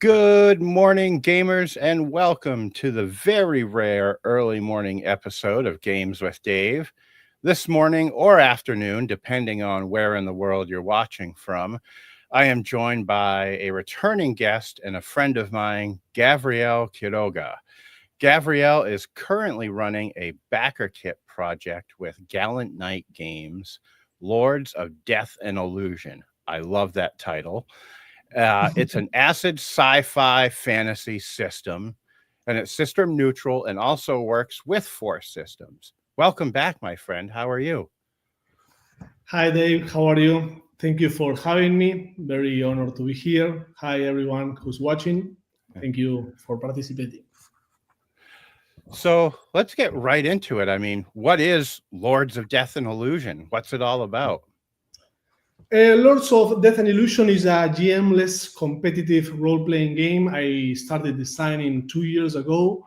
Good morning, gamers, and welcome to the very rare early morning episode of Games with Dave. This morning or afternoon, depending on where in the world you're watching from, I am joined by a returning guest and a friend of mine, Gavriel Quiroga. Gavriel is currently running a backer kit project with Gallant Knight Games, Lords of Death and Illusion. I love that title. It's an acid sci-fi fantasy system, and it's system neutral and also works with Force systems. Welcome back, my friend. How are you? Hi, Dave. How are you? Thank you for having me. Very honored to be here. Hi, everyone who's watching. Thank you for participating. So let's get right into it. I mean, what is Lords of Death and Illusion? What's it all about? Lords of Death and Illusion is a GMless competitive role-playing game I started designing 2 years ago.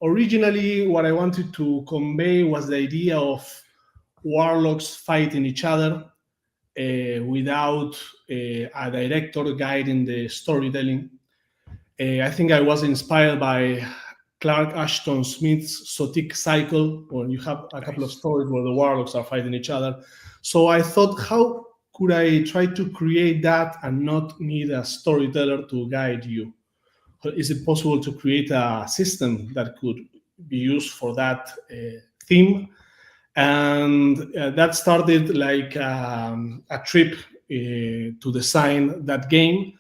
Originally, what I wanted to convey was the idea of warlocks fighting each other without a director guiding the storytelling. I think I was inspired by Clark Ashton Smith's Zotic cycle, when you have a couple of stories where the warlocks are fighting each other. So I thought, how could I try to create that and not need a storyteller to guide you? Is it possible to create a system that could be used for that theme? And that started like a trip to design that game.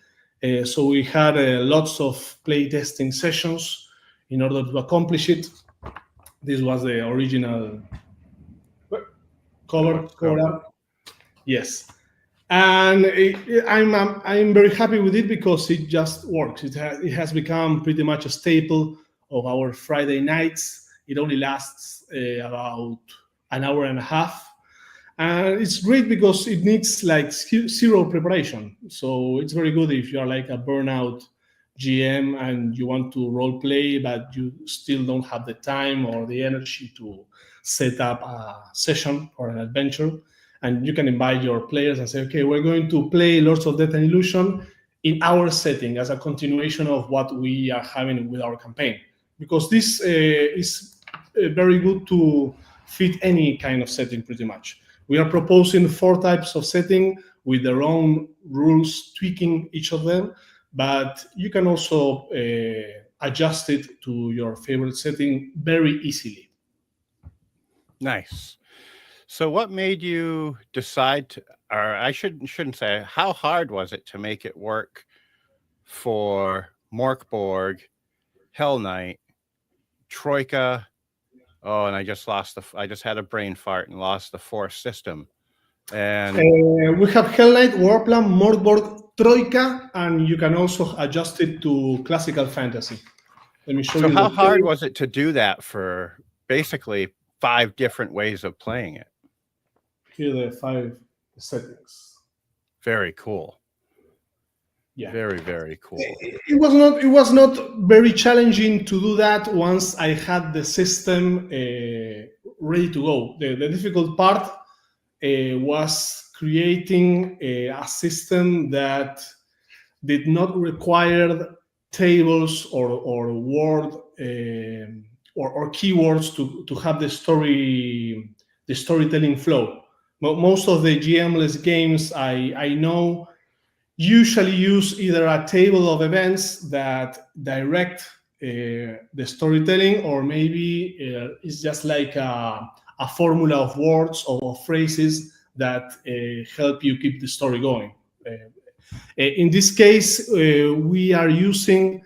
So we had lots of playtesting sessions in order to accomplish it. This was the original cover art. Yes. And I'm very happy with it because it just works. It has become pretty much a staple of our Friday nights. It only lasts about an hour and a half. And it's great because it needs like zero preparation. So it's very good if you're like a burnout GM and you want to role play, but you still don't have the time or the energy to set up a session or an adventure. And you can invite your players and say, okay, we're going to play Lords of Death and Illusion in our setting as a continuation of what we are having with our campaign. Because this is very good to fit any kind of setting pretty much. We are proposing 4 types of setting with their own rules, tweaking each of them, but you can also adjust it to your favorite setting very easily. Nice. So what made you decide to, or I shouldn't say, how hard was it to make it work for Mork Borg, Hell Knight, Troika? Oh, and I just had a brain fart and lost the Force system. And we have Hell Knight, Warpland, Mork Borg, Troika, and you can also adjust it to classical fantasy. Let me show you. So how hard was it to do that for basically 5 different ways of playing it? Here are the 5 settings. Very cool. Yeah. Very, very cool. It was not very challenging to do that once I had the system ready to go. The difficult part was creating a system that did not require tables or word or keywords to have the storytelling flow. Most of the GMless games I know usually use either a table of events that direct the storytelling, or maybe it's just like a formula of words or phrases that help you keep the story going. In this case, we are using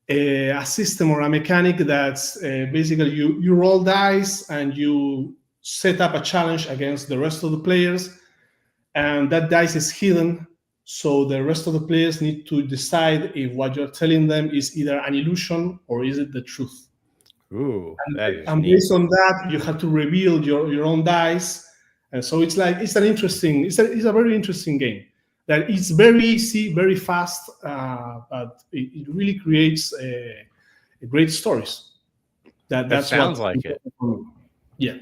a system or a mechanic that's basically you roll dice and you set up a challenge against the rest of the players, and that dice is hidden. So the rest of the players need to decide if what you're telling them is either an illusion or is it the truth. Ooh, that is and neat. Based on that, you have to reveal your own dice. And so it's a very interesting game. That it's very easy, very fast, but it really creates great stories. That sounds like it. Yeah.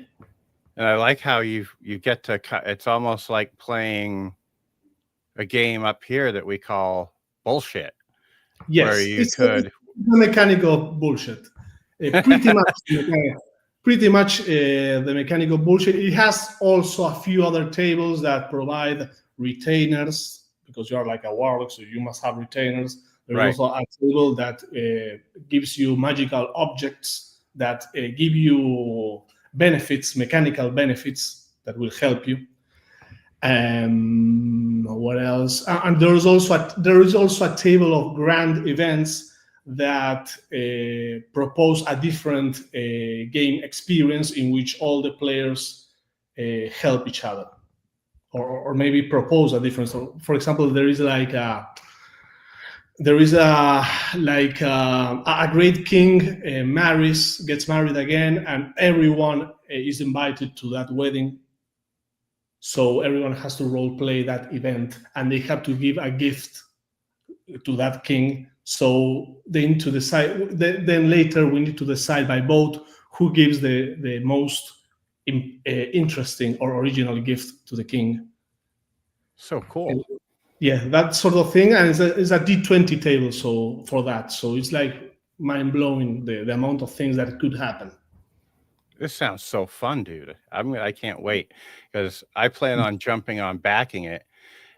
And I like how you get to, it's almost like playing a game up here that we call bullshit. where Yes, you it's a could. mechanical bullshit. Pretty much, the mechanical bullshit. It has also a few other tables that provide retainers because you are like a warlock, so you must have retainers. There's Right. also a table that gives you magical objects that give you benefits, mechanical benefits that will help you. What else? And there is also a table of grand events that propose a different game experience in which all the players help each other, or maybe propose a different. So, for example, there is a great king gets married again, and everyone is invited to that wedding. So everyone has to role play that event, and they have to give a gift to that king. So they need to decide. Then later we need to decide by vote who gives the most interesting or original gift to the king. So cool. Yeah, that sort of thing, and it's a D20 table. So for that, so it's like mind blowing the amount of things that could happen. This sounds so fun, dude. I can't wait because I plan on jumping on backing it.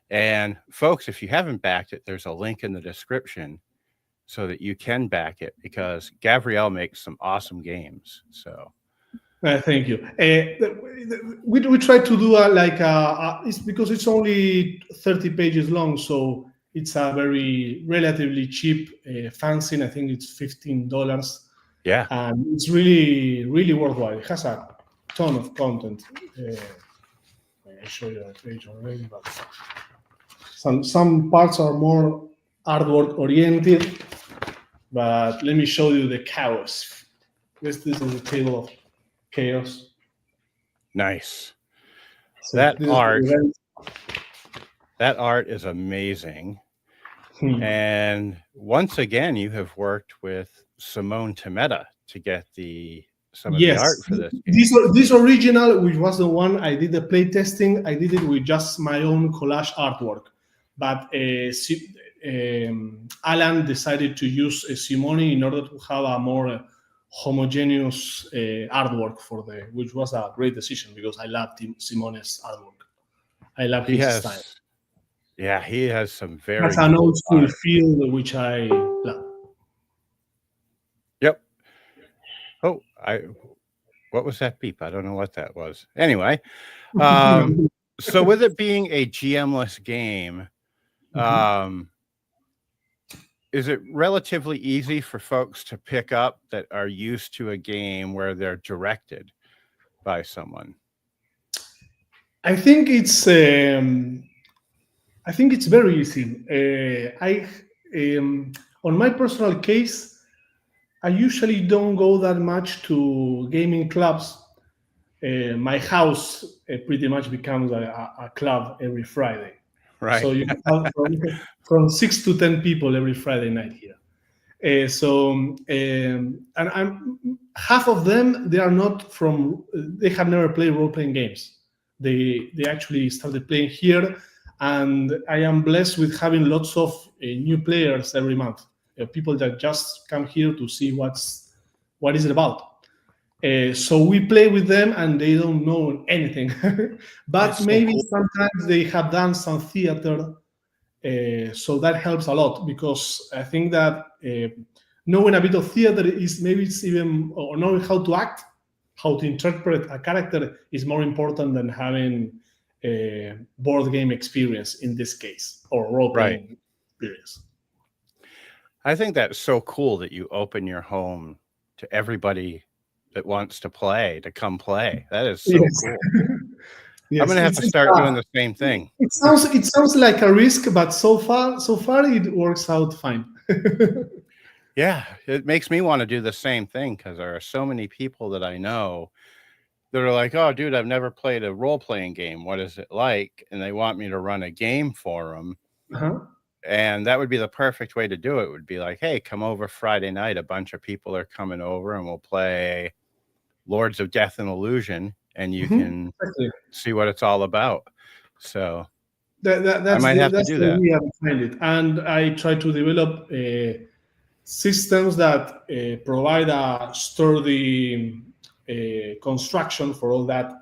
And folks, if you haven't backed it, there's a link in the description so that you can back it because Gavriel makes some awesome games. So Thank you. We try to do it's because it's only 30 pages long, so it's a very relatively cheap fanzine. I think it's $15, yeah, and it's really really worthwhile. It has a ton of content. I show you that page already, but some parts are more artwork oriented. But let me show you the chaos. This is the table of chaos. nice. So That this art, is that art is amazing. Hmm. And once again, you have worked with Simone Temeta to get some of the art Yes, for this game. this original, which was the one I did the play testing, I did it with just my own collage artwork. But Alan decided to use Simone in order to have a more homogeneous artwork which was a great decision because I love Simone's artwork. I love He his style. has, yeah, he has some very That's an cool old school art. feel which I love. Yep. Oh, what was that beep? I don't know what that was. Anyway, so with it being a GMless game, is it relatively easy for folks to pick up that are used to a game where they're directed by someone? I think it's very easy. On my personal case, I usually don't go that much to gaming clubs. My house pretty much becomes a club every Friday. Right. So you have from 6 to 10 people every Friday night here. And half of them they are not from. They have never played role playing games. They actually started playing here, and I am blessed with having lots of new players every month. People that just come here to see what is it about. So we play with them, and they don't know anything. But That's so maybe cool. sometimes they have done some theater, so that helps a lot because I think that knowing a bit of theater is maybe it's even or knowing how to act, how to interpret a character is more important than having a board game experience in this case or role playing experience. I think that's so cool that you open your home to everybody that wants to play to come play. That is so Yes. cool. Yes, I'm going to have to start doing the same thing. It sounds like a risk, but so far it works out fine. Yeah, it makes me want to do the same thing because there are so many people that I know that are like, "Oh, dude, I've never played a role-playing game. What is it like?" And they want me to run a game for them. Uh-huh. And that would be the perfect way to do it. Would be like, "Hey, come over Friday night. A bunch of people are coming over, and we'll play Lords of Death and Illusion, and you can Exactly. see what it's all about." So I might have to do the that. idea behind it. And I try to develop systems that provide a sturdy construction for all that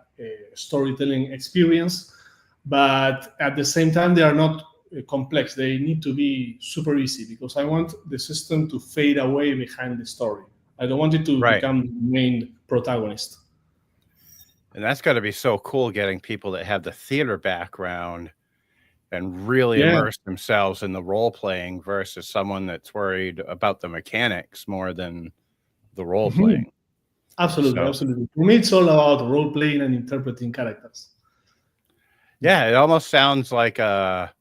storytelling experience, but at the same time they are not complex. They need to be super easy because I want the system to fade away behind the story. I don't want it to Right. become the main protagonist. And that's got to be so cool, getting people that have the theater background and really Yeah. immerse themselves in the role playing versus someone that's worried about the mechanics more than the role playing. Absolutely, So, absolutely. For me, it's all about role playing and interpreting characters. yeah, it almost sounds like a,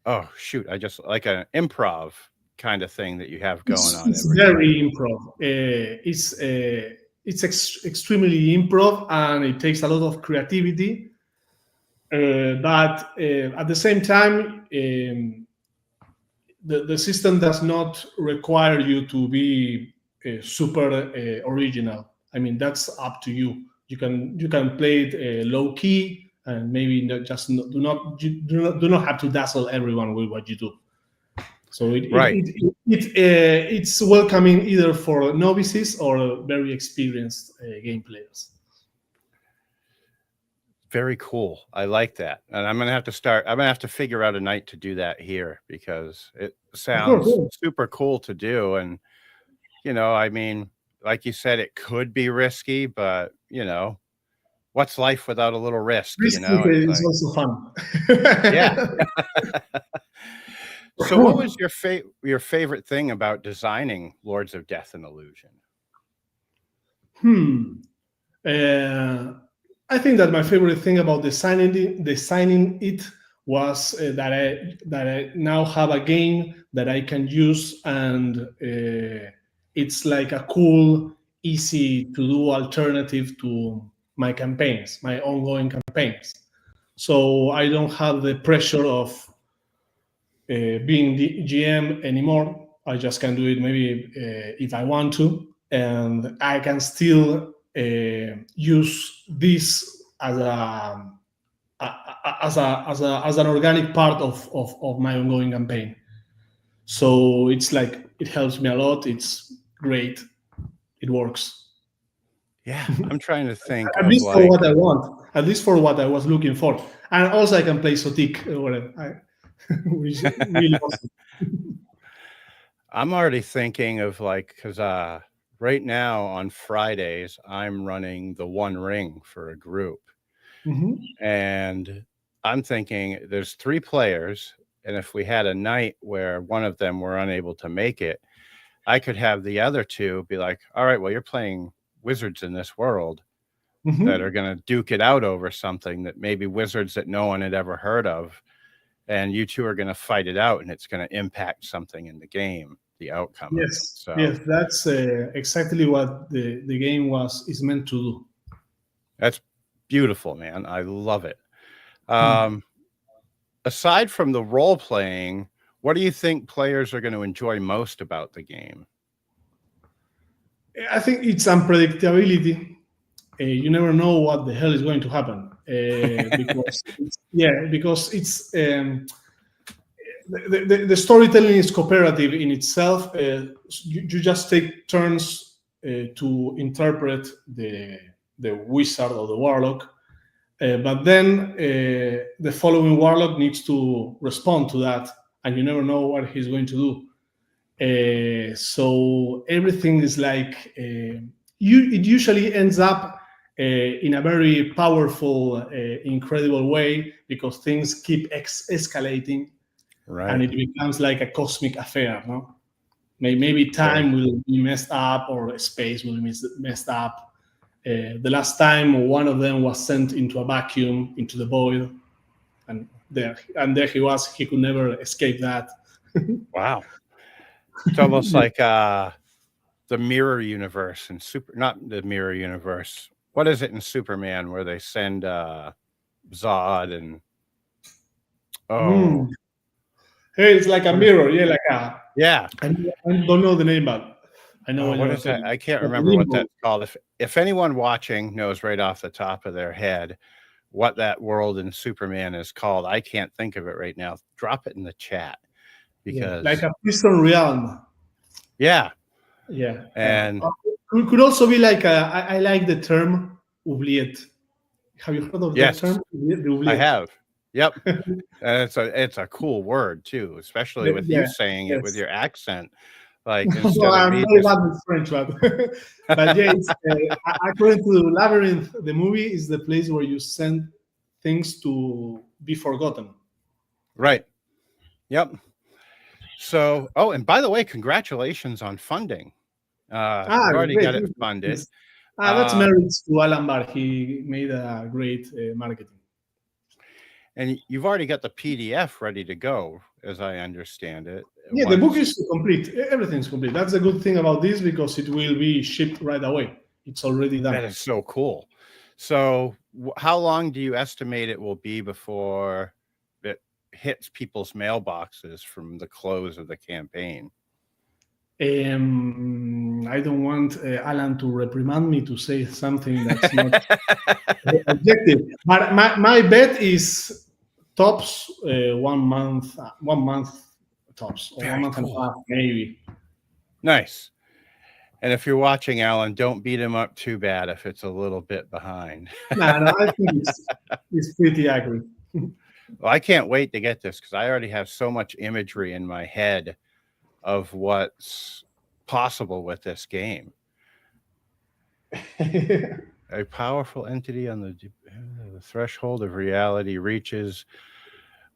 oh shoot, I just like an improv kind of thing that you have going on. It's very improv. It's extremely improv, and it takes a lot of creativity. But at the same time, the system does not require you to be super original. I mean, that's up to you. You can play it low key, and maybe do not have to dazzle everyone with what you do. So it's welcoming either for novices or very experienced game players. Very cool. I like that. And I'm going to have to figure out a night to do that here because it sounds super cool to do. And, I mean, like you said, it could be risky, but, what's life without a little risk? Risky is also fun. Yeah. So what was your favorite thing about designing Lords of Death and Illusion? I think that my favorite thing about designing it was that I now have a game that I can use, and it's like a cool, easy to do alternative to my campaigns, my ongoing campaigns. So I don't have the pressure of being the GM anymore. I just can do it maybe if I want to, and I can still use this as an organic part of my ongoing campaign. So it's like it helps me a lot. It's great. It works. Yeah, I'm trying to think. At least for what I want. At least for what I was looking for. And also I can play Sotik, which is really awesome. I'm already thinking of because right now on Fridays, I'm running the One Ring for a group. And I'm thinking there's 3 players. And if we had a night where one of them were unable to make it, I could have the other 2 be like, all right, well, you're playing wizards in this world that are going to duke it out over something that maybe wizards that no one had ever heard of. And you 2 are going to fight it out, and it's going to impact something in the game, the outcome. Yes, yes, that's exactly what the game is meant to do. That's beautiful, man. I love it. Aside from the role playing, what do you think players are going to enjoy most about the game? I think it's unpredictability. You never know what the hell is going to happen because it's the storytelling is cooperative in itself. You just take turns to interpret the wizard or the warlock, but then the following warlock needs to respond to that, and you never know what he's going to do. So everything is like it usually ends up in a very powerful, incredible way because things keep escalating. Right. And it becomes like a cosmic affair, no? Maybe time will be messed up or space will be messed up. The last time one of them was sent into a vacuum, into the void, and there he was. He could never escape that. Wow. It's almost like the mirror universe and not the mirror universe. What is it in Superman where they send Zod and Hey, it's like a mirror, yeah. I don't know the name, but I know what is that? I can't remember what that's called. If anyone watching knows right off the top of their head what that world in Superman is called. I can't think of it right now. Drop it in the chat because like a prison realm. yeah. Yeah, And could also be like I like the term oubliette. Have you heard of that yes, term? I have. Yep. And it's a cool word too, especially with you Yeah, saying it with yes. your accent. Like Well, instead of I'm me very just bad with French, but yeah, it's, according to Labyrinth, the movie is the place where you send things to be forgotten. right. Yep. So, oh, and by the way, congratulations on funding. You've already Great. got it funded. Yes. That's merits to Alan Barr. He made a great marketing. And you've already got the PDF ready to go, as I understand it. Yeah, the book is complete. Everything's complete. That's a good thing about this because it will be shipped right away. It's already done. That is so cool. So, how long do you estimate it will be before it hits people's mailboxes from the close of the campaign? I don't want Alan to reprimand me to say something that's not objective. But my bet is tops 1 month, 1 month tops, or Very 1 month cool. and a half, maybe. Nice. And if you're watching, Alan, don't beat him up too bad if it's a little bit behind. No, I think it's pretty accurate. Well, I can't wait to get this because I already have so much imagery in my head of what's possible with this game. A powerful entity on the threshold of reality reaches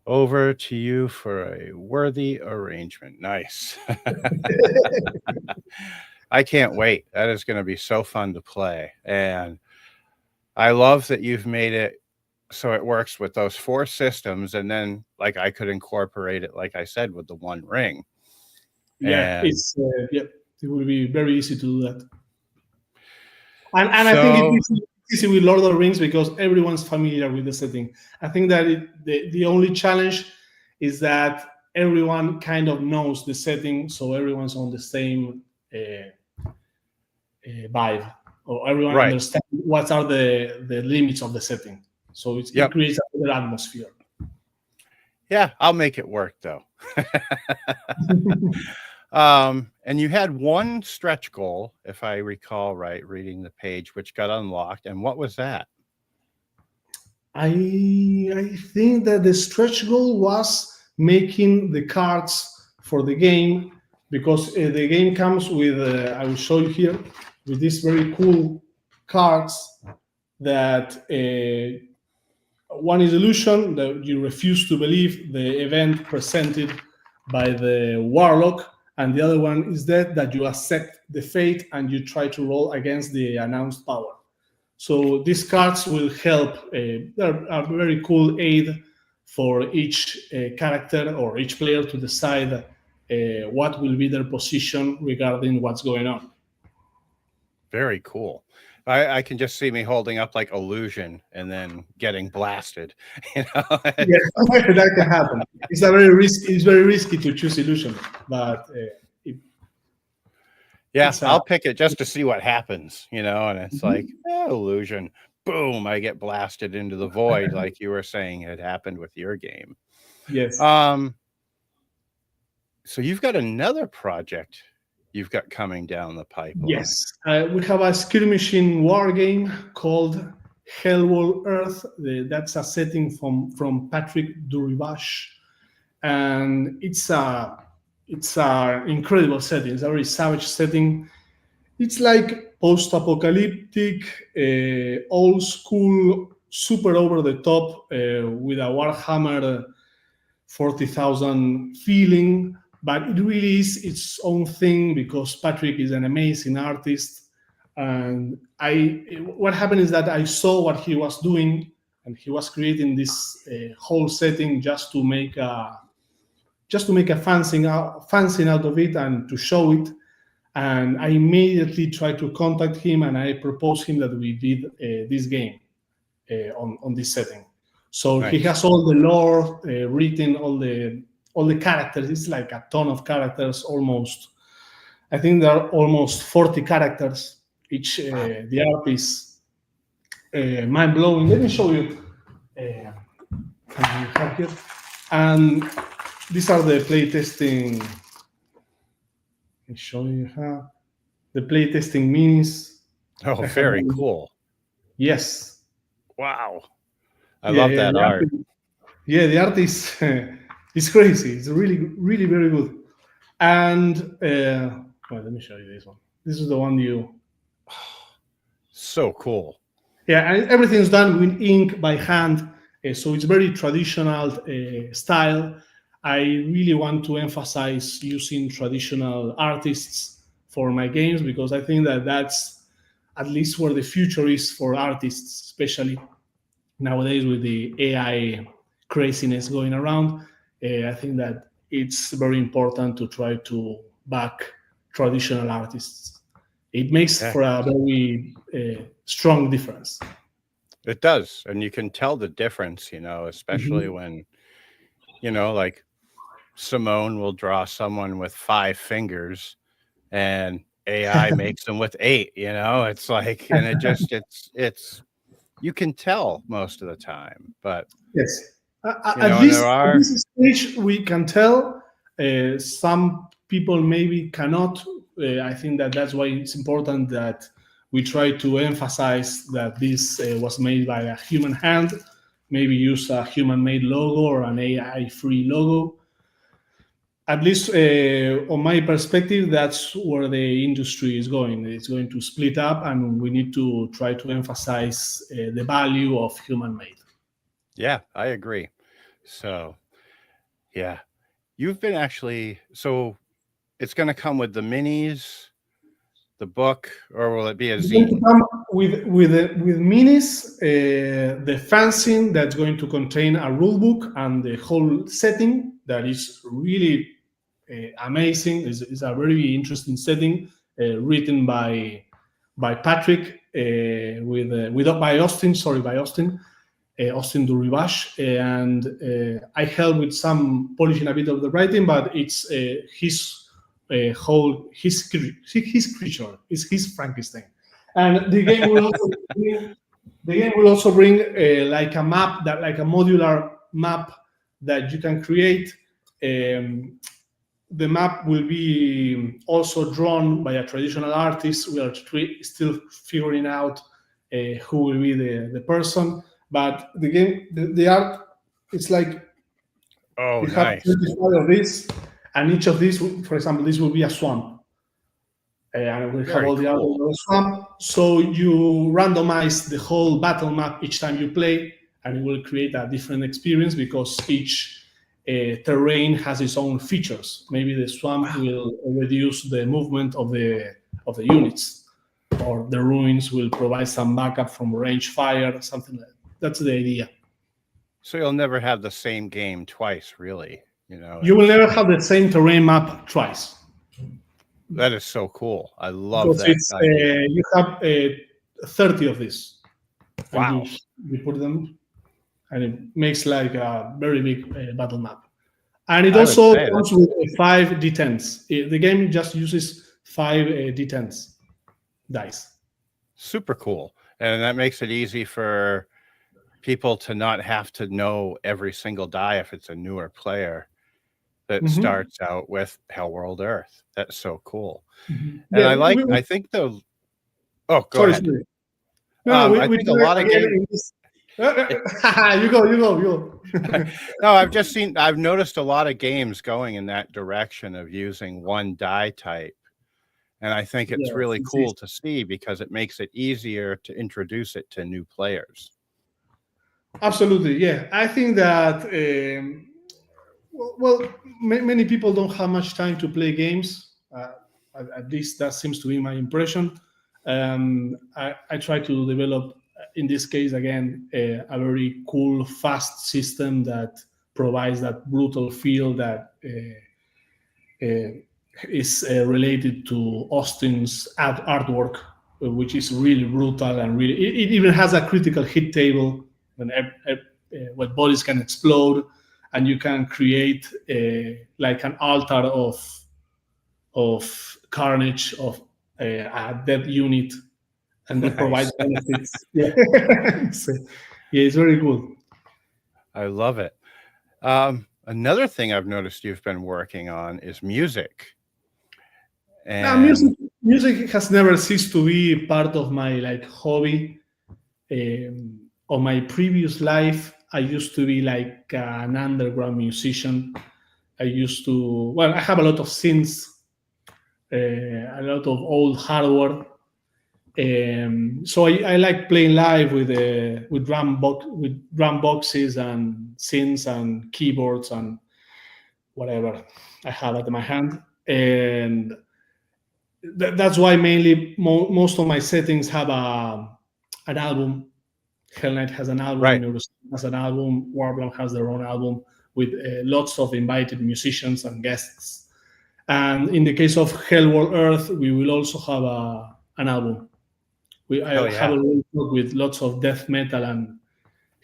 over to you for a worthy arrangement. Nice. I can't wait. That is going to be so fun to play. And I love that you've made it so it works with those 4 systems. And then, like, I could incorporate it, like I said, with the One Ring. Yeah, And it will be very easy to do that. And I think it's easy with Lord of the Rings because everyone's familiar with the setting. I think that the only challenge is that everyone kind of knows the setting, so everyone's on the same vibe, or everyone understands what are the limits of the setting. So it creates a better atmosphere. Yeah, I'll make it work though. And you had one stretch goal, if I recall right, reading the page, which got unlocked. And what was that? I think that the stretch goal was making the cards for the game, because the game comes with, I will show you here, with these very cool cards that one is illusion, that you refuse to believe the event presented by the warlock, and the other one is that you accept the fate and you try to roll against the announced power. So these cards will help. They're a very cool aid for each character or each player to decide what will be their position regarding what's going on. Very cool. I can just see me holding up like illusion and then getting blasted. You know? Yeah, that can happen. It's very risky to choose illusion, but I'll pick it just to see what happens, you know. And it's like illusion, boom, I get blasted into the void, like you were saying had happened with your game. Yes. So you've got another project you've got coming down the pipeline. Yes, we have a skirmishing war game called Hellwall Earth. That's a setting from Patrick Durivash, and it's a incredible setting. It's a very savage setting. It's like post-apocalyptic, old school, super over the top, with a Warhammer 40,000 feeling. But it really is its own thing because Patrick is an amazing artist. And what happened is that I saw what he was doing, and he was creating this whole setting just to make a fanzine out of it and to show it. And I immediately tried to contact him, and I proposed him that we did this game on this setting. So nice. He has all the lore written, all the characters. It's like a ton of characters, almost. I think there are almost 40 characters. The art is mind-blowing. Let me show you. uh, something you have here. And these are the playtesting. I'm showing you how the playtesting minis. Oh, very cool. Yes. Wow. I love that the art. The art is it's crazy. It's really, really very good. And well, let me show you this one. This is the one you. So cool. Yeah, and everything's done with ink by hand, so it's very traditional style. I really want to emphasize using traditional artists for my games because I think that that's at least where the future is for artists, especially nowadays with the AI craziness going around. I think that it's very important to try to back traditional artists. It makes Yeah. for a very strong difference. It does. And you can tell the difference, especially when, like Simone will draw someone with 5 fingers and AI makes them with 8, it's like, and it just, it's, you can tell most of the time, but Yes. and there At are, this stage, we can tell. Some people maybe cannot. I think that that's why it's important that we try to emphasize that this was made by a human hand. Maybe use a human-made logo or an AI-free logo. At least on my perspective, that's where the industry is going. It's going to split up, and we need to try to emphasize the value of human-made. yeah, I agree. So, yeah, you've been actually, so it's going to come with the minis, the book, or will it be a It's going to zine? come with minis, the fanzine that's going to contain a rule book and the whole setting that is really amazing. It's a very interesting setting written by Patrick with by Austin. Sorry, by Austin. Austin Duribash, and I help with some polishing a bit of the writing, but it's his whole his creature, is his Frankenstein. And the game will also bring like a map, that like a modular map that you can create. Um, the map will be also drawn by a traditional artist. We are still figuring out who will be the person, but the game, the art, it's like Oh, you have nice. 25 of these, and each of these, for example, this will be a swamp. And we have Very all the art of cool. the swamp. So you randomize the whole battle map each time you play, and it will create a different experience because each terrain has its own features. Maybe the swamp Wow. will reduce the movement of the units, or the ruins will provide some backup from range fire, something like that. That's the idea. So you'll never have the same game twice, really. You will never have the same terrain map twice. That is so cool. I love Because that it's idea. you have 30 of these, and Wow. you put them, and it makes like a very big battle map. And it I would also say comes that's with 5 d10s. The game just uses 5 d10s dice. super cool. And that makes it easy for people to not have to know every single die if it's a newer player that Mhm. starts out with Hell World Earth. That's so cool. And Yeah, I think the, oh, go sorry, ahead. sorry. No, I we think a do it lot of again games, in this. You go, you go, you go. no, I've noticed a lot of games going in that direction of using one die type. And I think it's Yes, really cool to see because it makes it easier to introduce it to new players. absolutely. Yeah, I think that well, many people don't have much time to play games. At least that seems to be my impression. I try to develop, in this case, again, a very cool, fast system that provides that brutal feel that uh, is related to Austin's artwork, which is really brutal and really. It even has a critical hit table when bodies can explode, and you can create like an altar of carnage of a dead unit, and that provides Nice. benefits. Yeah, so, yeah, it's very good. I love it. Another thing I've noticed you've been working on is music. Now, And music has never ceased to be part of my like hobby. On my previous life, I used to be like an underground musician. I used to, well, I have a lot of synths, a lot of old hardware. So I like playing live with drum boxes and synths and keyboards and whatever I have at my hand. And that's why mainly most of my settings have an album. Hell Knight has an album, right. Neurosyn has an album, Warpland has their own album with lots of invited musicians and guests. And in the case of Hell World Earth, we will also have an album. Hell I have yeah. already talked with lots of death metal and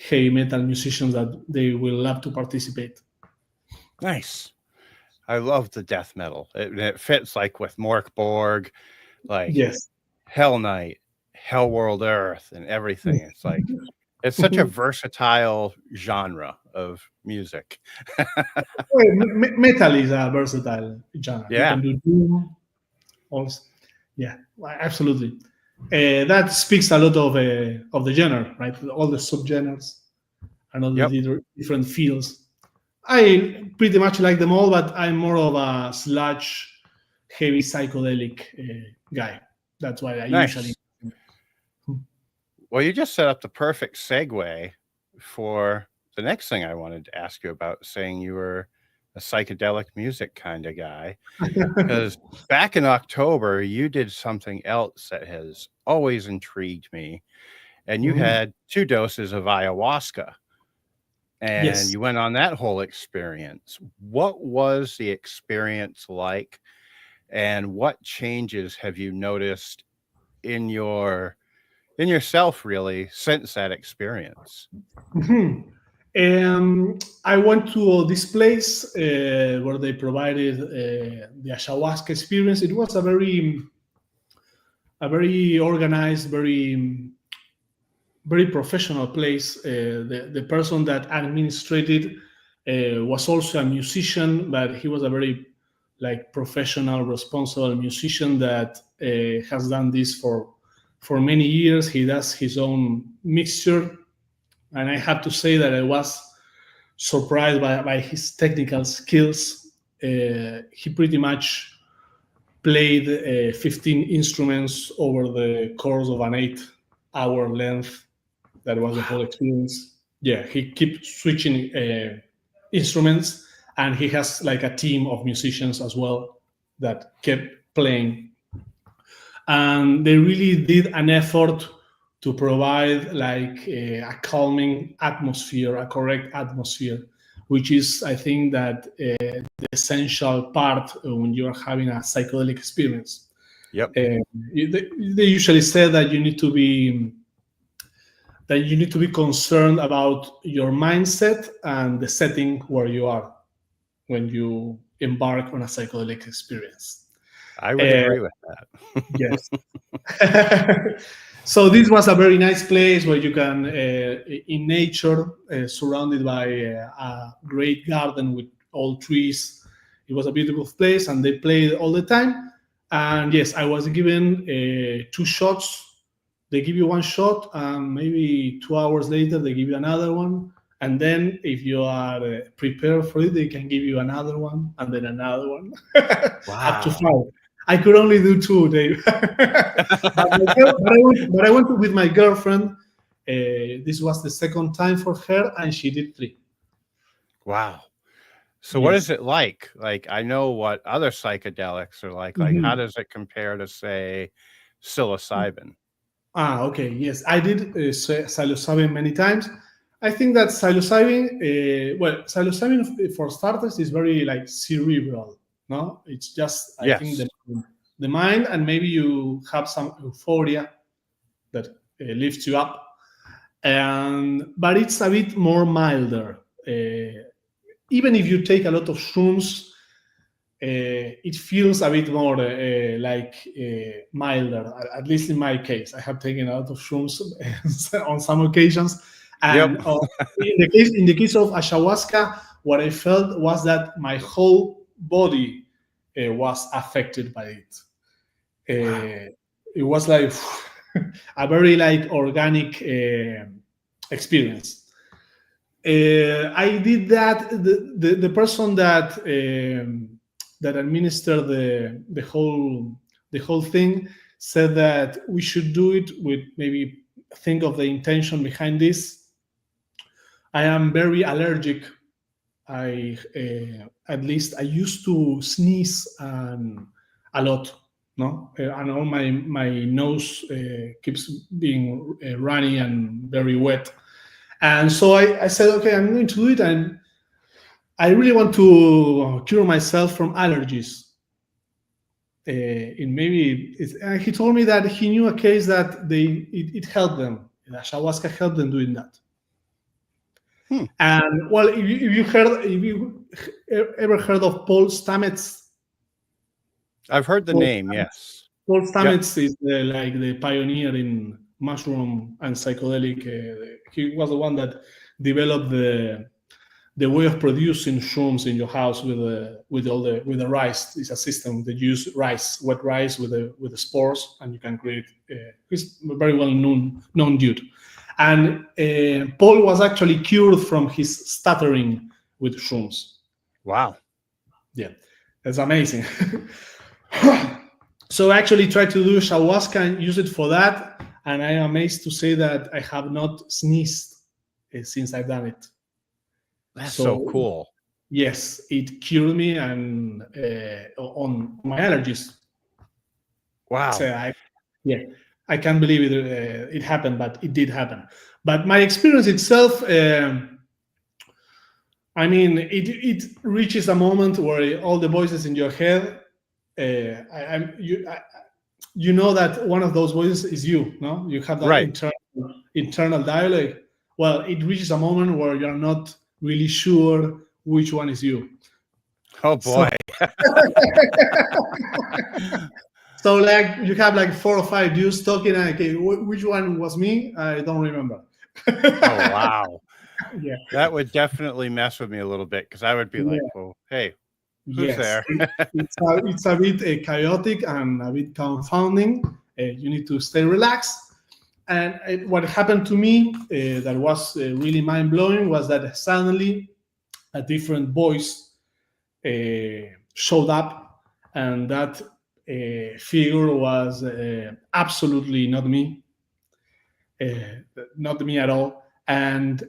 heavy metal musicians that they will love to participate. Nice. I love the death metal. It fits like with Mork Borg, like Yes. Hell Knight, Hell World Earth, and everything. It's like it's such a versatile genre of music. Metal is a versatile genre. You Yeah. can do doom, also. Yeah, absolutely. That speaks a lot of the genre, right? All the subgenres and all Yep. the different fields. I pretty much like them all, but I'm more of a sludge, heavy psychedelic guy. That's why I usually. Nice. Well, you just set up the perfect segue for the next thing I wanted to ask you about, saying you were a psychedelic music kind of guy. Because back in October, you did something else that has always intrigued me. And you Mhm. had 2 doses of ayahuasca. And Yes. you went on that whole experience. What was the experience like? And what changes have you noticed in yourself really since that experience? Mhm. I went to this place where they provided the ayahuasca experience. It was a very organized, very professional place. The person that administrated was also a musician, but he was a very like professional, responsible musician that has done this for many years. He does his own mixture, and I have to say that I was surprised by his technical skills. He pretty much played 15 instruments over the course of an 8-hour length. That was the whole experience. Yeah, he keeps switching instruments, and he has like a team of musicians as well that kept playing. And they really did an effort to provide like a calming atmosphere, a correct atmosphere, which is, I think, that the essential part when you are having a psychedelic experience. Yep. They usually say that you need to be concerned about your mindset and the setting where you are when you embark on a psychedelic experience. I would agree with that. Yes. So this was a very nice place where you can, in nature, surrounded by a great garden with all trees. It was a beautiful place, and they played all the time. And yes, I was given 2 shots. They give you 1 shot, and maybe 2 hours later they give you another one. And then, if you are prepared for it, they can give you another one, and then another one, up to Wow. 5. I could only do 2, Dave. but I went with my girlfriend. This was the second time for her, and she did 3. Wow. So what is Yes. it like? Like, I know what other psychedelics are like. Like, how Mhm. does it compare to, say, psilocybin? Okay. Yes, I did psilocybin many times. I think that psilocybin for starters is very like cerebral. No, it's just, I think, Yes. the mind, and maybe you have some euphoria that lifts you up, but it's a bit more milder. Even if you take a lot of shrooms, it feels a bit more milder. At least in my case, I have taken a lot of shrooms on some occasions, Yep. And in the case of ayahuasca, what I felt was that my whole body was affected by it. It was like a very like organic experience. I did that. The person that that administered the whole thing said that we should do it with maybe think of the intention behind this. I am very allergic. I at least I used to sneeze a lot, no, and all my nose keeps being runny and very wet, and so I said, okay, I'm going to do it, and I really want to cure myself from allergies. And maybe he told me that he knew a case that it helped them. Ayahuasca helped them doing that. And well, if you ever heard of Paul Stamets? I've heard the name, yes. Paul Stamets is like the pioneer in mushroom and psychedelic. He was the one that developed the way of producing shrooms in your house with the rice. It's a system that use wet rice with the spores, and you can create. He's a very well known dude. And Paul was actually cured from his stuttering with shrooms. Wow. Yeah, that's amazing. So I actually tried to do ayahuasca and use it for that. And I am amazed to say that I have not sneezed since I've done it. That's so cool. Yes, it cured me and on my allergies. Wow. So I can't believe it happened, but it did happen. But my experience itself, I mean, it reaches a moment where all the voices in your head, you know that one of those voices is you, no? You have that internal dialogue. Well, it reaches a moment where you're not really sure which one is you. Oh boy. So like you have like 4 or 5 dudes talking, and okay, which one was me? I don't remember. Oh wow. Yeah, that would definitely mess with me a little bit, because I would be like, well, hey, who's there? It's a bit chaotic and a bit confounding. You need to stay relaxed. And what happened to me that was really mind-blowing was that suddenly a different voice showed up, and that figure was absolutely not me at all. And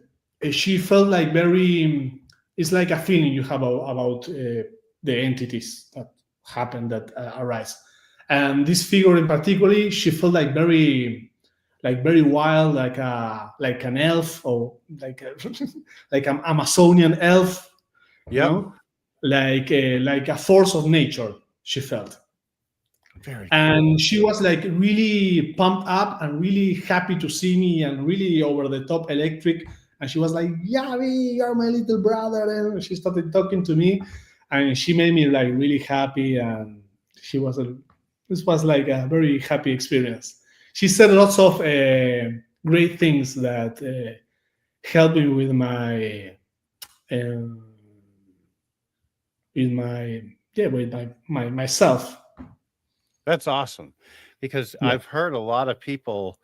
she felt like it's like a feeling you have about the entities that happen, that arise. And this figure in particular, she felt like very wild, like an elf, or like an Amazonian elf. Yep. You know? Like a force of nature, she felt. Very and cool. She was like really pumped up and really happy to see me and really over the top electric. And she was like, Yavi, you're my little brother. And she started talking to me, and she made me like really happy. And this was like a very happy experience. She said lots of great things that helped me with myself. That's awesome, because I've heard a lot of people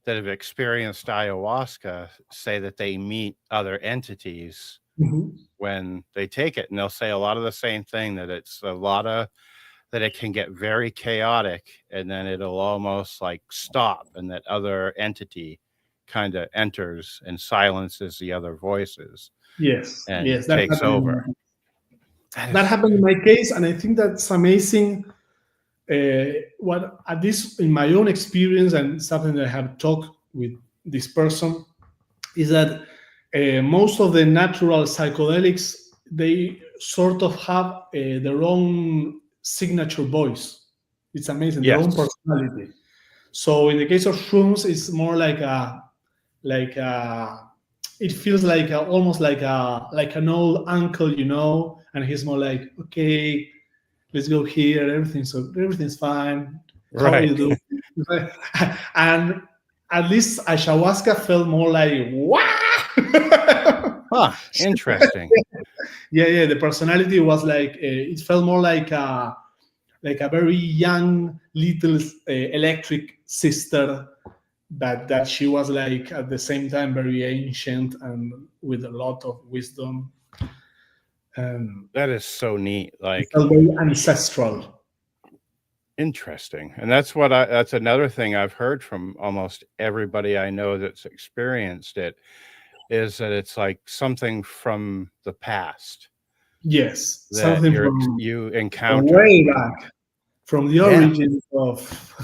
that have experienced ayahuasca say that they meet other entities when they take it, and they'll say a lot of the same thing, that that it can get very chaotic, and then it'll almost like stop, and that other entity kind of enters and silences the other voices. Yes, and takes over. That happened in my case, and I think that's amazing. What, at least in my own experience, and something that I have talked with this person, is that most of the natural psychedelics, they sort of have their own signature voice. It's amazing, their own personality. So in the case of shrooms, it's more like it feels like almost like an old uncle, and he's more like, okay, let's go here, everything's fine. How are you doing? And at least ayahuasca felt more like wow. Huh, interesting. Yeah. The personality was like it felt more like a very young little electric sister, but that she was like at the same time very ancient and with a lot of wisdom. And That is so neat. it Like, felt very ancestral. interesting. And that's another thing I've heard from almost everybody I know that's experienced it, is that it's like something from the past Yes, that something from you encountered. way back, from the Yeah. origins of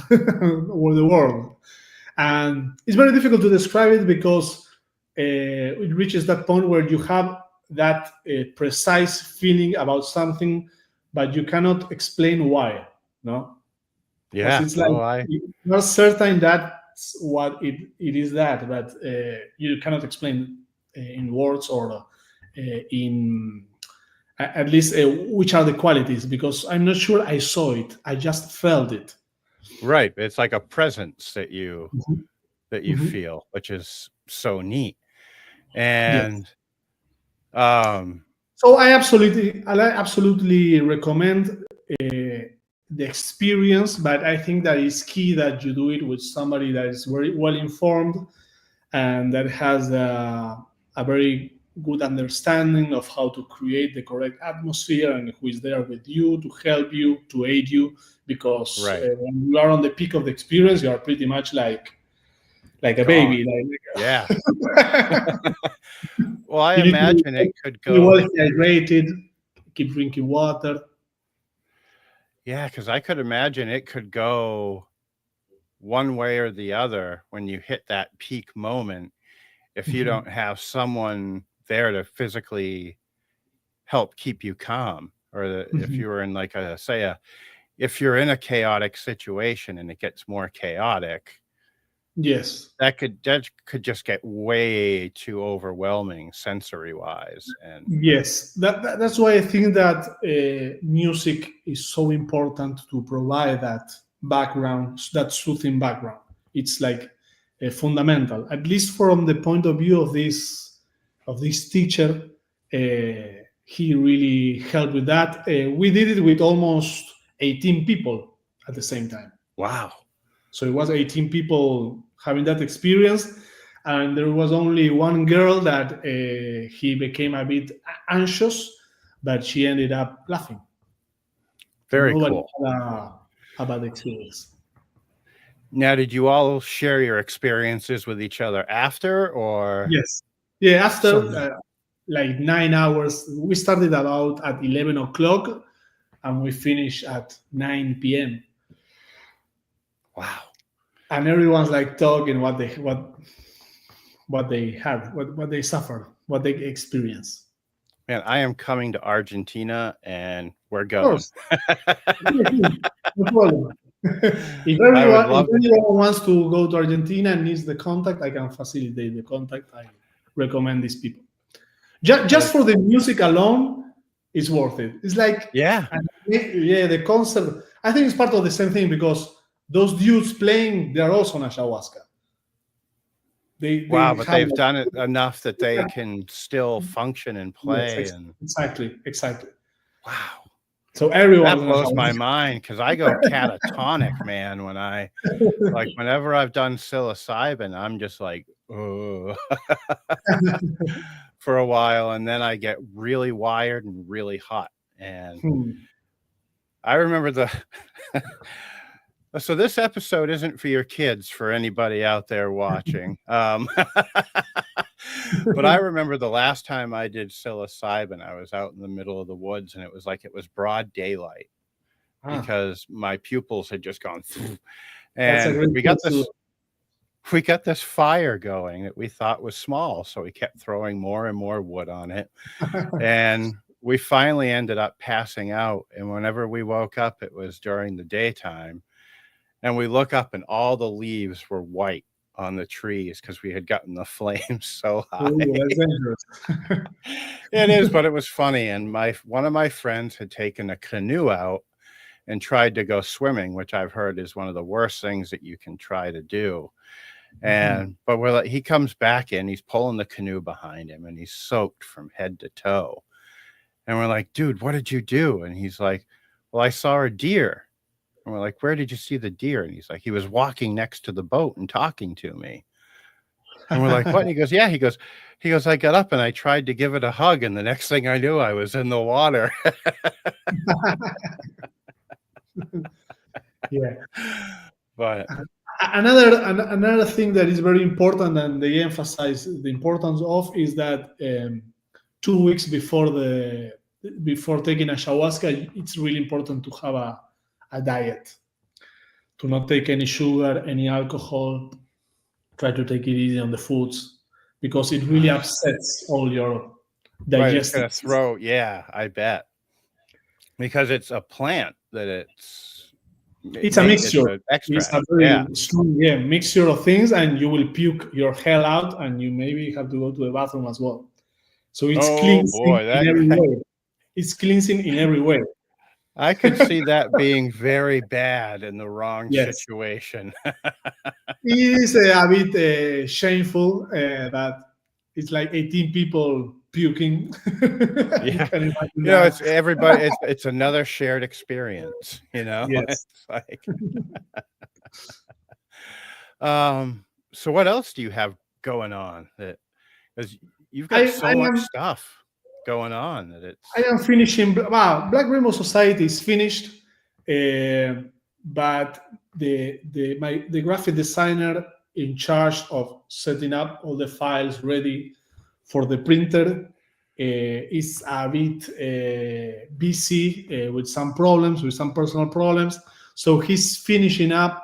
the world. And it's very difficult to describe it because it reaches that point where you have that precise feeling about something, but you cannot explain why. No, because Yeah. it's like you're not certain that's what it is that, but you cannot explain in words or in at least which are the qualities, because I'm not sure I saw it. I just felt it. Right. It's like a presence that you Mhm. feel, which is so neat. Yes. And So I absolutely recommend the experience, but I think that it's key that you do it with somebody that is very well informed and that has a very good understanding of how to create the correct atmosphere and who is there with you to help you, to aid you, because right. when you are on the peak of the experience, you are pretty much like a Gone. baby. Yeah. Well, I You need to imagine it could be well go. hydrated, keep drinking water. Yeah, because I could imagine it could go one way or the other when you hit that peak moment, if you don't have someone there to physically help keep you calm, or if you were in like if you're in a chaotic situation and it gets more chaotic, Yes. that could just get way too overwhelming sensory wise. And Yes. That's why I think that music is so important to provide that background, that soothing background. It's like fundamental, at least from the point of view of this teacher. He really helped with that. We did it with almost 18 people at the same time. wow. So it was 18 people having that experience, and there was only one girl that he became a bit anxious, but she ended up laughing. Very Nobody cool. had a bad experience. Now, did you all share your experiences with each other after, or? Yes. Yeah, So after like 9 hours, we started about at 11 o'clock and we finished at 9 p.m. wow. And everyone's like talking what they had, what they suffered, what they experienced. Man, I am coming to Argentina and we're Of going. course. No problem. If I would if love to. anyone wants to go to Argentina and needs the contact, I can facilitate the contact. I recommend these people. Just for the music alone, it's worth it. It's like, Yeah. yeah, the concert. I think it's part of the same thing because those dudes playing, they're also on ayahuasca. Wow, They but have they've done it enough that they can still function and yes, play. And exactly. wow, So everyone's that on blows my ayahuasca. mind, because I go catatonic, man, when whenever I've done psilocybin, I'm just like, oh, for a while, and then I get really wired and really hot. And I remember so this episode isn't for your kids, for anybody out there watching. But I remember the last time I did psilocybin, I was out in the middle of the woods, and it was broad daylight because my pupils had just gone through. That's a And great we got this fire going that we thought was small, so we kept throwing more and more wood on it. And we finally ended up passing out. And whenever we woke up, it was during the daytime. And we look up and all the leaves were white on the trees because we had gotten the flames so high. that's dangerous. It is, but it was funny. And one of my friends had taken a canoe out and tried to go swimming, which I've heard is one of the worst things that you can try to do. And but we're like, he comes back in, he's pulling the canoe behind him, and he's soaked from head to toe. And we're like, dude, what did you do? And he's like, well, I saw a deer. And we're like, where did you see the deer? And he's like, he was walking next to the boat and talking to me. And we're like, what? And he goes, yeah. He goes, I got up and I tried to give it a hug, and the next thing I knew, I was in the water. Yeah. But another thing that is very important, and they emphasize the importance of, is that 2 weeks before taking ayahuasca, it's really important to have a diet, to not take any sugar, any alcohol. Try to take it easy on the foods, because it really upsets all your digestive. Right, it's gonna throw. Yeah, I bet, because it's a plant that it's a mixture. It's a very strong mixture of things, and you will puke your hell out, and you maybe have to go to the bathroom as well. So it's cleansing in every way. It's cleansing in every way. I could see that being very bad in the wrong situation. It is a bit shameful that it's like 18 people puking. Yeah, it's everybody. It's another shared experience. Yes. It's like. So what else do you have going on? Because you've got so much stuff going on that it's. I am finishing. Black Rainbow Society is finished, but the graphic designer in charge of setting up all the files ready for the printer is a bit busy with some personal problems. So he's finishing up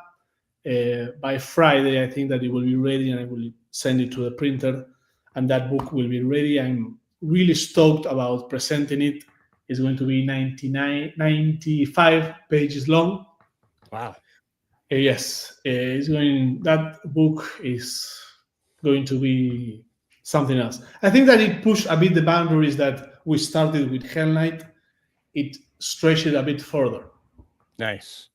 by Friday. I think that it will be ready, and I will send it to the printer, and that book will be ready. I'm really stoked about presenting it. It's going to be 95 pages long. Wow. Yes, that book is going to be something else. I think that it pushed a bit the boundaries that we started with Hell Knight. It stretched it a bit further. Nice.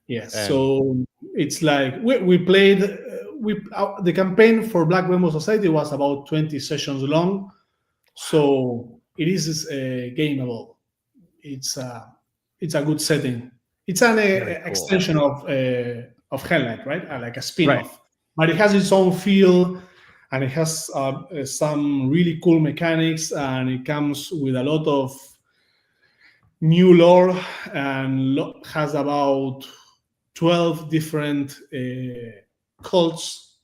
Yes. So it's like we played. The campaign for Black Rainbow Society was about 20 sessions long. So it is gameable. It's a good setting. It's an extension of Hell Knight, right? Like a spin-off. Right. But it has its own feel, and it has some really cool mechanics, and it comes with a lot of new lore, and has about 12 different cults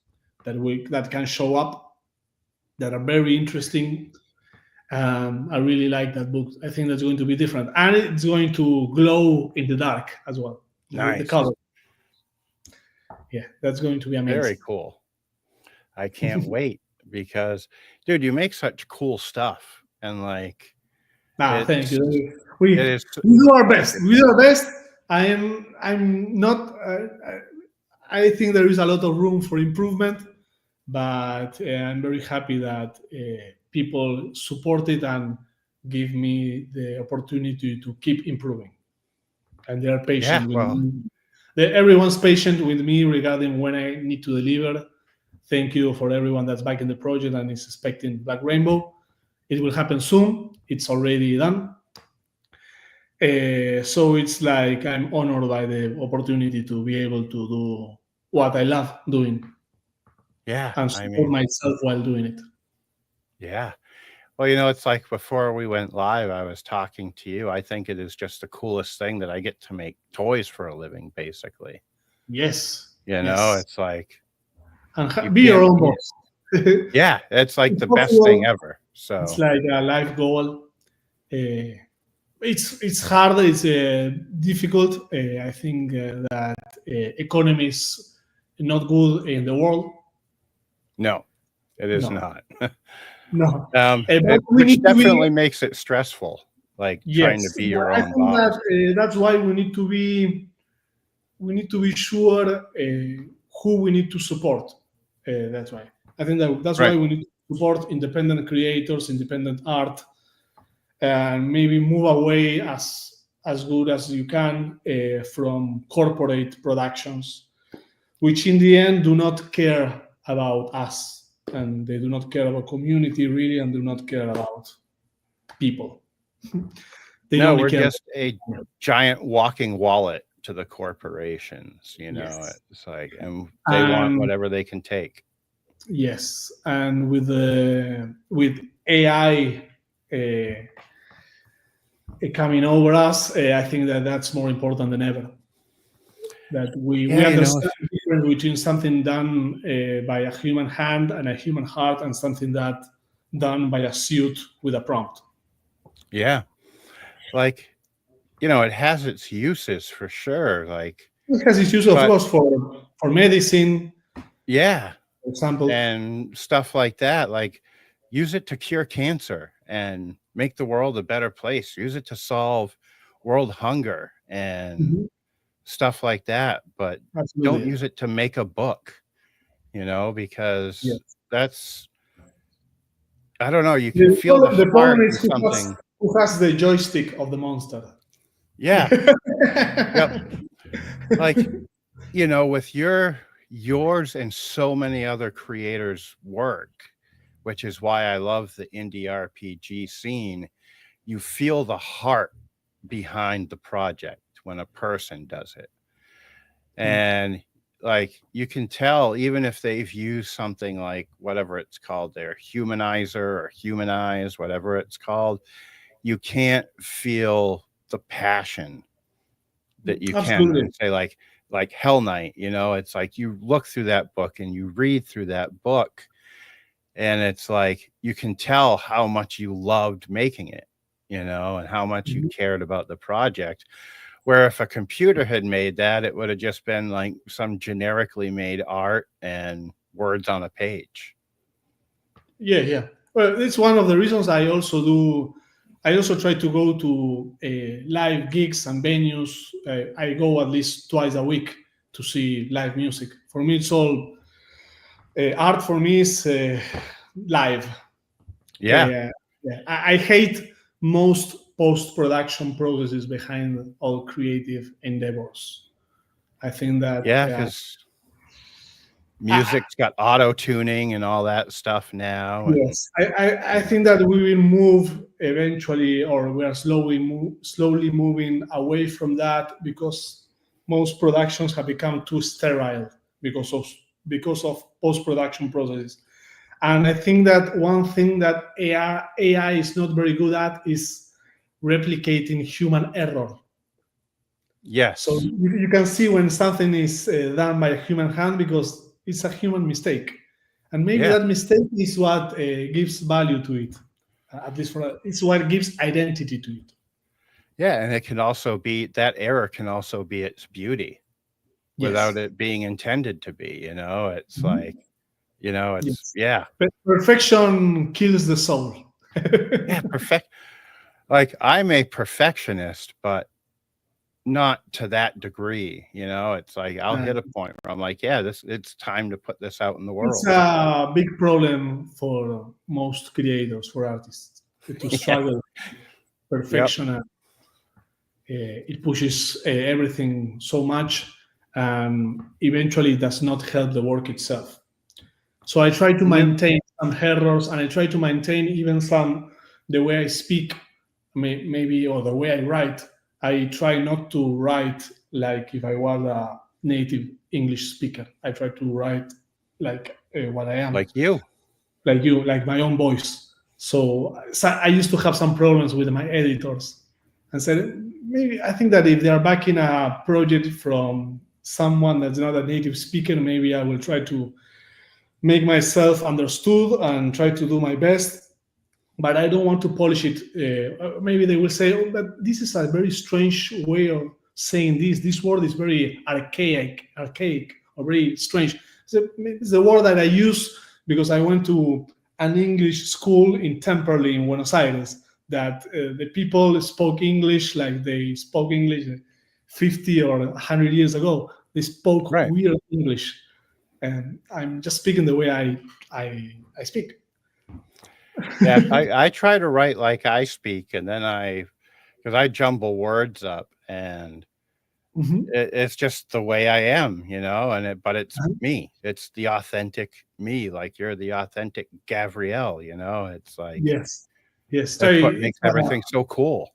that can show up that are very interesting. I really like that book. I think that's going to be different, and it's going to glow in the dark as well. Nice. The color. Yeah, that's going to be amazing. Very cool. I can't wait, because, dude, you make such cool stuff, and like. Thank you. We do our best. I'm not. I think there is a lot of room for improvement, but I'm very happy that people support it and give me the opportunity to keep improving. And they are patient with me. Everyone's patient with me regarding when I need to deliver. Thank you for everyone that's back in the project and is expecting Black Rainbow. It will happen soon. It's already done. So it's like I'm honored by the opportunity to be able to do what I love doing. Yeah. And support myself while doing it. Yeah. Well, it's like before we went live, I was talking to you. I think it is just the coolest thing that I get to make toys for a living, basically. Yes. It's like. And be your own boss. Yeah, it's like the best thing ever. So it's like a life goal. It's hard. It's difficult. I think that economy is not good in the world. No, it is not. No, which definitely makes it stressful. Like trying to be your own boss. That's why we need to be sure who we need to support. That's why. I think that's why we need to support independent creators, independent art, and maybe move away as good as you can from corporate productions. which in the end do not care about us, and they do not care about community really, and do not care about people. They No, only we're care just a giant walking wallet to the corporations, Yes. It's like, and they want whatever they can take. Yes, and with AI coming over us, I think that that's more important than ever. That we Yeah, understand the difference between something done by a human hand and a human heart, and something that done by a suit with a prompt. Yeah, like, it has its uses for sure. Like, It has its use, of but course, for medicine, yeah, for example. and stuff like that. Like, use it to cure cancer and make the world a better place. Use it to solve world hunger and Mhm. stuff like that. But don't Absolutely. use it to make a book, because Yes. that's, I don't know, you can feel the The problem heart in is something. who has the joystick of the monster. Yeah. Yep. Like, with yours and so many other creators' work, which is why I love the indie RPG scene, you feel the heart behind the project when a person does it. And like, you can tell, even if they've used something like whatever it's called there, humanizer or humanize, whatever it's called, you can't feel the passion that you can Absolutely. and say, like Hell Knight, it's like you look through that book and you read through that book, and it's like you can tell how much you loved making it, and how much you Mhm. cared about the project. Where if a computer had made that, it would have just been like some generically made art and words on a page. Yeah. Well, it's one of the reasons I also do. I also try to go to live gigs and venues. I go at least twice a week to see live music. For me, it's all art. For me, is live. Yeah. Yeah. I hate most post-production processes behind all creative endeavors. I think that Yeah. Because music's got auto tuning and all that stuff now. And, yes, I think that we will move eventually, or we are slowly moving away from that, because most productions have become too sterile because of post production processes. And I think that one thing that AI is not very good at is replicating human error. So yes. you can see when something is done by a human hand, because it's a human mistake, and maybe Yeah. that mistake is what gives value to it. At least it's what gives identity to it. Yeah. And it can also be, that error can also be its beauty without Yes. it being intended to be, it's Mhm. like, it's, Yes. yeah. Perfection kills the soul. Yeah. Perfect. Like, I'm a perfectionist, but not to that degree, it's like I'll Uh, hit a point where I'm like, yeah, it's time to put this out in the it's world. a big problem for most creators, for artists, to Yeah. struggle Yep. perfection. It pushes everything so much, and eventually does not help the work itself. So I try to No. maintain some errors, and I try to maintain even some the way I speak, maybe, or the way I write. I try not to write like if I was a native English speaker. I try to write like what I am, Like you. like you, like my own voice. So I used to have some problems with my editors, and said, maybe I think that if they are backing a project from someone that's not a native speaker, maybe I will try to make myself understood and try to do my best, but I don't want to polish it. Maybe they will say, "Oh, but this is a very strange way of saying this. This word is very archaic, or very strange." So it's the word that I use because I went to an English school in temporarily in Buenos Aires. That the people spoke English like they spoke English 50 or 100 years ago. They spoke Right. weird English, and I'm just speaking the way I speak. Yeah. I try to write like I speak, and then because I jumble words up, and it's just the way I am, but it's Uh-huh. me. It's the authentic me. Like you're the authentic Gavriel, It's like, Yes, yes. that's what makes everything so cool.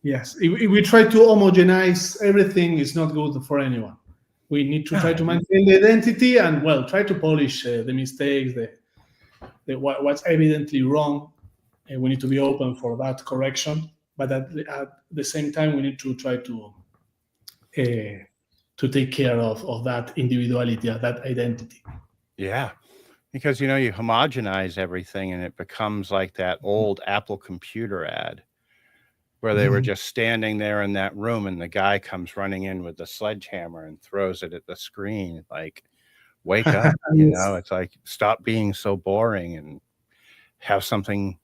Yes, if we try to homogenize everything, it's not good for anyone. We need to try to maintain the identity and, well, try to polish the mistakes, what's evidently wrong. And we need to be open for that correction. But at the same time, we need to try to take care of that individuality, of that identity. Yeah, because, you homogenize everything and it becomes like that old Apple computer ad where they were just standing there in that room and the guy comes running in with the sledgehammer and throws it at the screen. Like, wake up, Yes. It's like, stop being so boring and have something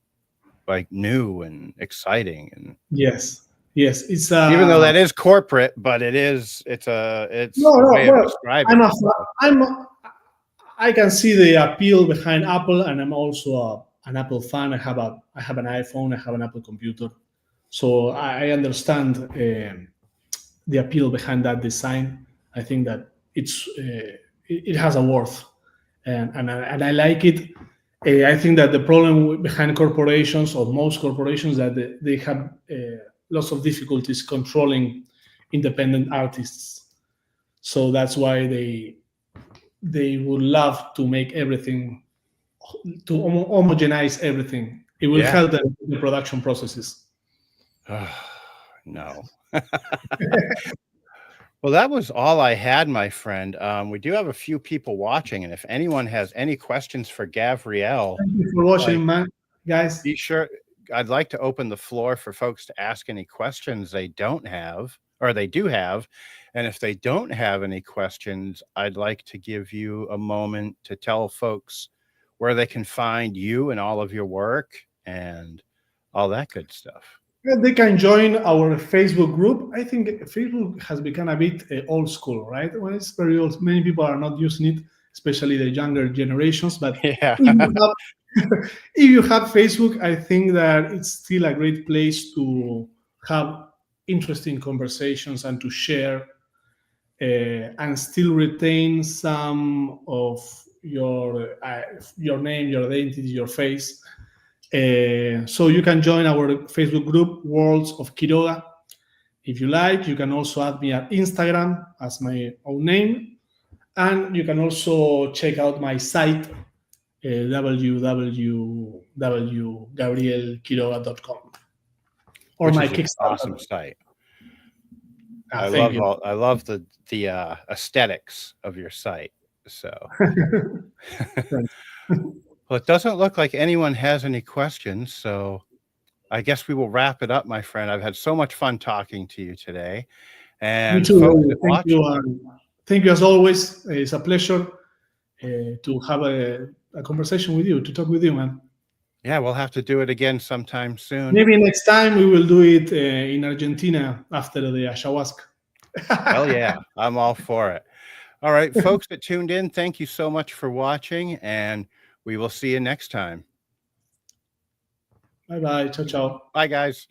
like new and exciting. And Yes, it's even though that is corporate, but it's a way of describing it. I can see the appeal behind Apple, and I'm also an Apple fan. I have an iPhone, I have an Apple computer, so I understand the appeal behind that design. I think that it has a worth, and I like it. I think that the problem behind corporations, or most corporations, that they have lots of difficulties controlling independent artists. So that's why they would love to make everything, to homogenize everything. It will help the production processes. No. Well, that was all I had, my friend. We do have a few people watching, and if anyone has any questions for Gavriel, thank you for watching, man, guys. Be sure. I'd like to open the floor for folks to ask any questions they don't have, or they do have. And if they don't have any questions, I'd like to give you a moment to tell folks where they can find you and all of your work and all that good stuff. They can join our Facebook group. I think Facebook has become a bit old school, right? Well, it's very old. Many people are not using it, especially the younger generations. But yeah. If you have Facebook, I think that it's still a great place to have interesting conversations and to share and still retain some of your name, your identity, your face. So you can join our Facebook group, Worlds of Quiroga. If you like, you can also add me at Instagram as my own name. And you can also check out my site, www.gavrielquiroga.com, or Which my is an Kickstarter. awesome site. I love the aesthetics of your site. So, well, it doesn't look like anyone has any questions. So, I guess we will wrap it up, my friend. I've had so much fun talking to you today. And me too. Thank you. Thank you as always. It's a pleasure to have a conversation with you, to talk with you, man. Yeah, we'll have to do it again sometime soon. Maybe next time we will do it in Argentina after the ayahuasca. Hell yeah, I'm all for it. All right, folks that tuned in, thank you so much for watching, and we will see you next time. Bye-bye. Ciao, ciao. Bye, guys.